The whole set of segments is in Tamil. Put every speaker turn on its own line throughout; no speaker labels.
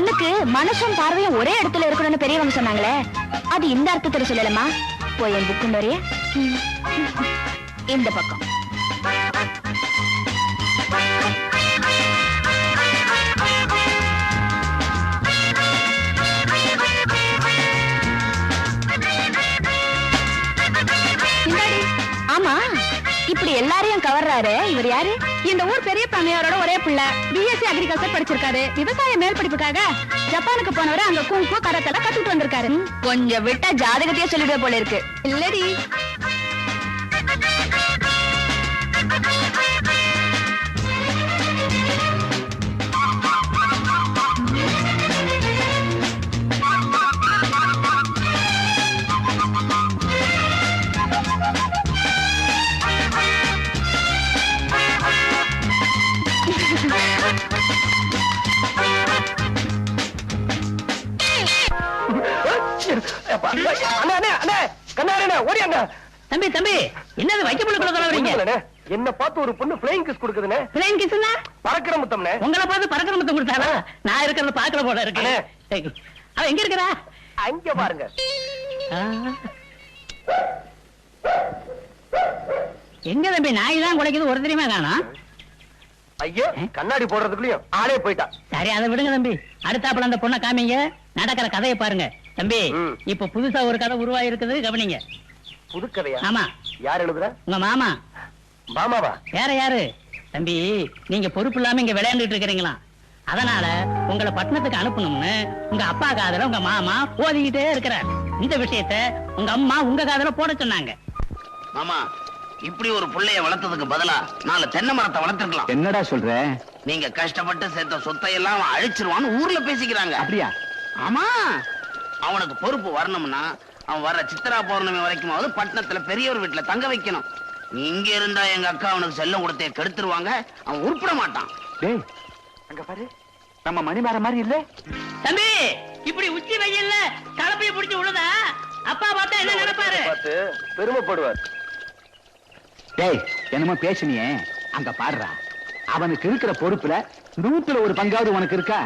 பொண்ணுக்கு மனசும் பார்வையும் ஒரே இடத்துல இருக்கணும்னு பெரியவங்க சொன்னாங்களே, அது இந்த அர்த்தத்துல சொல்லலமா. போய் என் புக்கு நிறைய இந்த பக்கம். ஆமா, இப்படி எல்லாரையும் கவர்றாரு இவர் யாரு? இந்த ஊர் பெரிய பண்ணையாரோட ஒரே பிள்ளை. பிஎஸ்சி அக்ரிகல்ச்சர் படிச்சிருக்காரு. விவசாய மேல் படிப்புக்காக ஜப்பானுக்கு போனவரை அங்க குங்கு கரத்தெல்லாம் கத்துட்டு வந்திருக்காரு. கொஞ்சம் விட்டா ஜாதகத்தையே சொல்லிடுவே போல இருக்கு. இல்லடி,
தம்பி தம்பி, என்னது வைக்கப்படுறீங்க?
என்ன பார்த்து ஒரு பொண்ணு ஃப்ளைங் கிஸ் கொடுக்குதுனே.
ஃப்ளைங் கிஸ்னா
பறக்கிற முத்தம்னே.
உங்களை பார்த்து பறக்கிற முத்தம் கொடுத்தாரா? நான் இருக்கிறத பாக்கல போல இருக்கு. அவ எங்க இருக்கிறா?
அங்க பாருங்க.
எங்க தம்பி நாய் தான் குலைக்குது, ஒரு தெரியுமா காணோம்?
ஐயோ, கண்ணாடி போடுறதுக்குள்ளயும் ஆளே போயிட்டா.
சரி, அதை விடுங்க தம்பி. அடுத்தாப்புல அந்த பொண்ணை காமிங்க, நடக்கிற கதையை பாருங்க. தம்பி, இப்ப புதுசா ஒரு கதை உருவாயிருக்குது, கவனிங்க.
புது கதையா?
ஆமா.
யார் எழுதுற?
உங்க மாமா.
மாமாவா?
வேற யாரு? தம்பி, நீங்க பொறுப்பு இல்லாம இங்க விளையாண்டுட்டு இருக்கிறீங்களா? அதனால உங்களை பட்டணத்துக்கு அனுப்பணும்னு உங்க அப்பா காதல உங்க மாமா ஓதிக்கிட்டே இருக்கிறார். இந்த விஷயத்த உங்க அம்மா உங்க காதல போட சொன்னாங்க.
மாமா, இப்படி ஒரு புள்ளைய வளர்த்ததுக்கு பதிலா 4 தென்னை மரத்தை வளர்த்திருக்கலாம்.
என்னடா சொல்ற?
நீங்க கஷ்டப்பட்டு சேர்த்த சொத்தை எல்லாம் அழிச்சிருவான்னு ஊர்ல பேசிக்கிறாங்க.
அப்படியா?
ஆமா. அவனுக்கு பொறுப்பு வரணும்னா அவன் வர்ற சித்திரா பௌர்ணமி வரைக்குமாவது பட்டணத்துல பெரியவர் வீட்டுல தங்க வைக்கணும். இங்க இருந்தா எங்க அக்கா அவனுக்கு செல்லம் கொடுத்தே கெடுத்துருவாங்க. அவன் உருப்பிட மாட்டான்.
டேய், அங்க பாரு, நம்ம மணிமாற மாதிரி இல்ல?
தம்பி, இப்படி உச்சி வெயில்ல கலப்பைய பிடிச்சு விழுதா அப்பா பார்த்தா என்ன நினைப்பாரு?
பார்த்து பெருமைப்படுவார்.
டேய், என்னமோ பேசுனியே, அங்க பாடுறா. அவனுக்கு இருக்கிற பொறுப்புல 100ல 1 பங்காவது உனக்கு இருக்கா?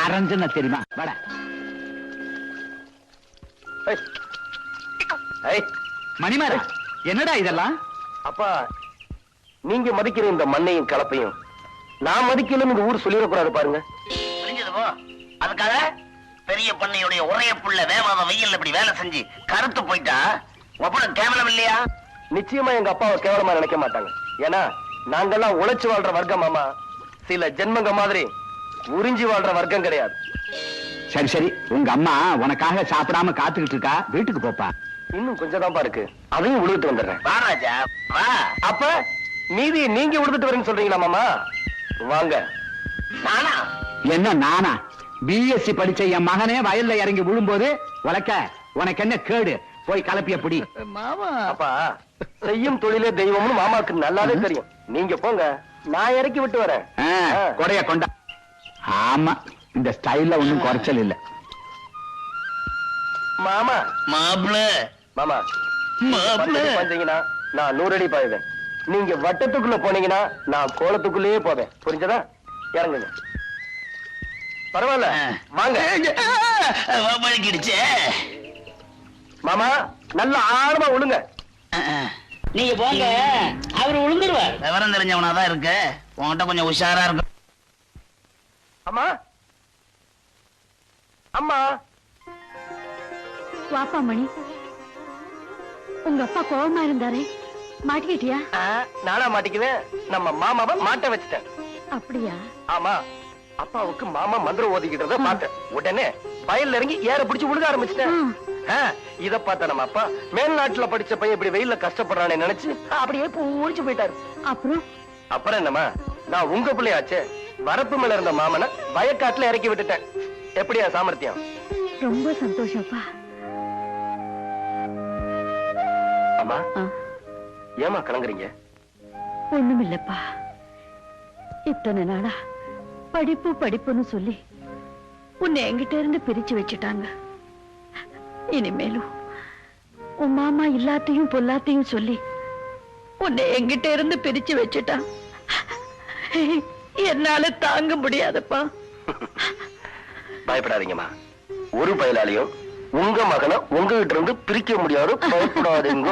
அரஞ்சன தெரியுமா? வாடா. மணிமாரா, என்னடா இதெல்லாம்?
அப்பா, நீங்க மதிக்கிற இந்த மண்ணையும் கலப்பையும் நான் மதிக்கலன்னு இந்த ஊர் சொல்லிடக்கூடாது பாருங்க.
புரிஞ்சது போ. அதுக்காக பெரிய பண்ணையுடைய ஒரே புள்ள வேவாத வெயில் இப்படி வேலை செஞ்சு கருத்து போயிட்டா அப்புறம் கேவலம் இல்லையா?
நிச்சயமா எங்க அப்பாவை கேவலமா நினைக்க மாட்டாங்க. ஏன்னா நாங்கெல்லாம் உழைச்சு வாழ்ற வர்க்கம். மாமா, சில ஜென்மங்க மாதிரி உறிஞ்சி வாழ்ற வர்க்கம் கிடையாது.
சரி சரி, உங்க அம்மா உனக்காக சாப்பிடாம காத்துக்கிட்டு இருக்கா. வீட்டுக்கு போப்பா.
இன்னும் கொஞ்சம் தான் இருக்கு, அதையும் உழுதுட்டு வந்துடுறேன்.
வா ராஜா, வா.
அப்ப மீதி நீங்க உழுதுட்டு வரேன்னு சொல்றீங்களா மாமா? வாங்க.
நானா?
என்ன நானா? பிஎஸ்சி படிச்ச என் மகனே வயல்ல இறங்கி விழும்போது உனக்கு என்ன கேடு? போய் கலப்பிய புடி.
மாமா,
அப்பா, செய்யும் தொழிலே தெய்வம்னு மாமாக்கு நல்லாவே தெரியும். நீங்க போங்க, நான் இறக்கி விட்டு வரேன்.
கொடைய கொண்டா. ஆமா, இந்த ஸ்டைல்ல ஒண்ணும் குறைச்சல் இல்ல.
மாமா
மாப்ள,
மாமா
மாப்ள
வந்தீங்கன்னா நான் 100 அடி பாய்வேன். நீங்க வட்டத்துக்குள்ள போனீங்கன்னா நான் கோலத்துக்குள்ளேயே போவேன். புரிஞ்சதா? இறங்குங்க. பரவாயில்ல, வாங்க.
வழுக்கிடுச்சே.
மாமா, நல்ல ஆழமா விழுங்க.
நீங்க போங்க, அவரு விழுந்துருவார்.
விவரம் தெரிஞ்சவனாதான் இருக்கு. உன்கிட்ட கொஞ்சம் உஷாரா இருக்கு.
அம்மா, அம்மா.
வாப்பா மணி, உங்க அப்பா கோவமா இருந்தாரே, மாட்டிக்கிட்டியா?
நானா மாட்டிக்குவேன்? நம்ம மாமாவை மாட்ட வச்சுட்டேன்.
அப்படியா?
ஆமா, அப்பாவுக்கு மாமா மந்திரம் ஓதிக்கிட்டத பார்த்தேன். உடனே வயல்ல இறங்கி ஏற பிடிச்சு விழுக ஆரம்பிச்சிட்டேன். இத பார்த்த நம்ம அப்பா மேல்நாட்டுல படிச்ச பையன் இப்படி வெயில்ல கஷ்டப்படுறானே நினைச்சு அப்படியே பூரிச்சு போயிட்டாரு. அப்புறம் என்னமா, நான் உங்க பிள்ளையாச்சே, வரப்பு மேல இருந்த மாமனை வயக்காட்டுல இறக்கி விட்டுட்டேன். எப்படியா சாமர்த்தியம்?
ரொம்ப சந்தோஷப்பா.
அம்மா, ஏமா கலங்குறீங்க?
ஒண்ணுமில்லப்பா, இத்தனை நாளா படிப்பு படிப்புன்னு சொல்லி உன்னை என்கிட்ட இருந்து பிரிச்சு வச்சுட்டாங்க. இனிமேலும் உன் மாமா எல்லாத்தையும் பொல்லாத்தையும் சொல்லி உன்னை என்கிட்ட இருந்து பிரிச்சு வச்சுட்டான். என்னால தாங்க முடியாதப்பா.
பயப்படாதீங்கம்மா. ஒரு பயலாலையும் உங்க மகனை உங்ககிட்ட இருந்து பிரிக்க முடியாது. பயப்படாதீங்க.